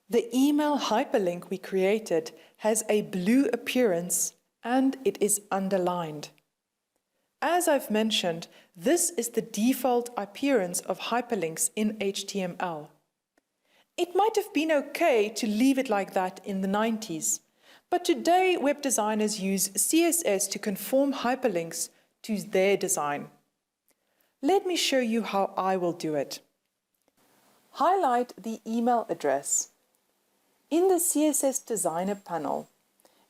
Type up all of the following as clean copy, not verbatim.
The email hyperlink we created has a blue appearance and it is underlined. As I've mentioned, this is the default appearance of hyperlinks in HTML. It might have been okay to leave it like that in the 90s, but today web designers use CSS to conform hyperlinks to their design. Let me show you how I will do it. Highlight the email address. In the CSS Designer panel,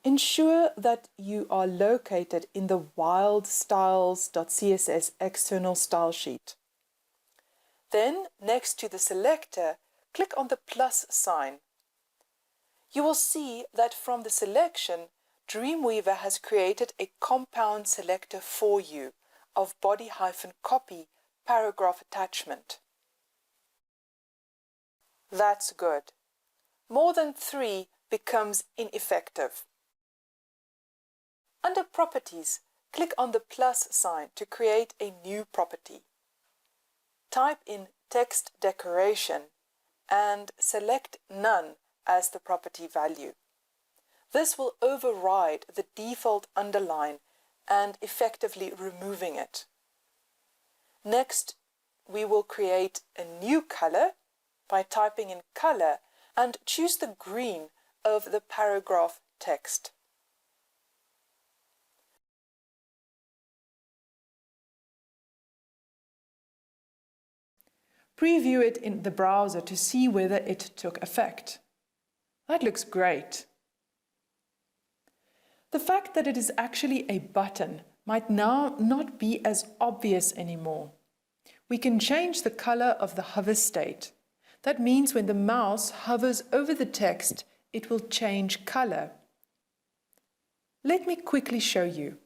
ensure that you are located in the wildstyles.css external style sheet. Then, next to the selector, click on the plus sign. You will see that from the selection, Dreamweaver has created a compound selector for you of body-copy paragraph attachment. That's good. More than 3 becomes ineffective. Under Properties, click on the plus sign to create a new property. Type in Text Decoration and select None as the property value. This will override the default underline and effectively removing it. Next, we will create a new color by typing in Color and choose the green of the paragraph text. Preview it in the browser to see whether it took effect. That looks great. The fact that it is actually a button might now not be as obvious anymore. We can change the color of the hover state. That means when the mouse hovers over the text, it will change color. Let me quickly show you.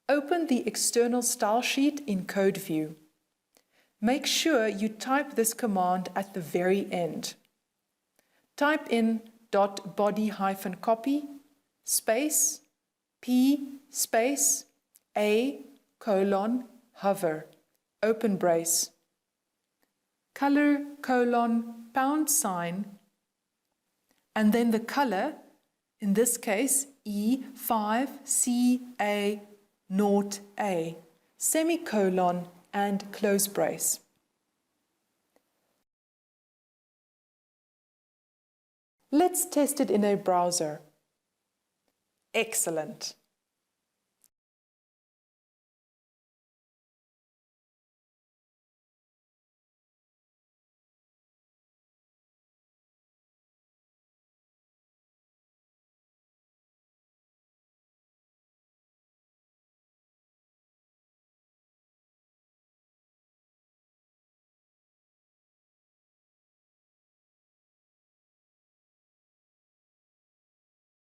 Open the external style sheet in Code View. Make sure you type this command at the very end. Type in .body-copy space P space A : hover, open brace, color : £, and then the color, in this case E5CA0A, semicolon and close brace. Let's test it in a browser. Excellent.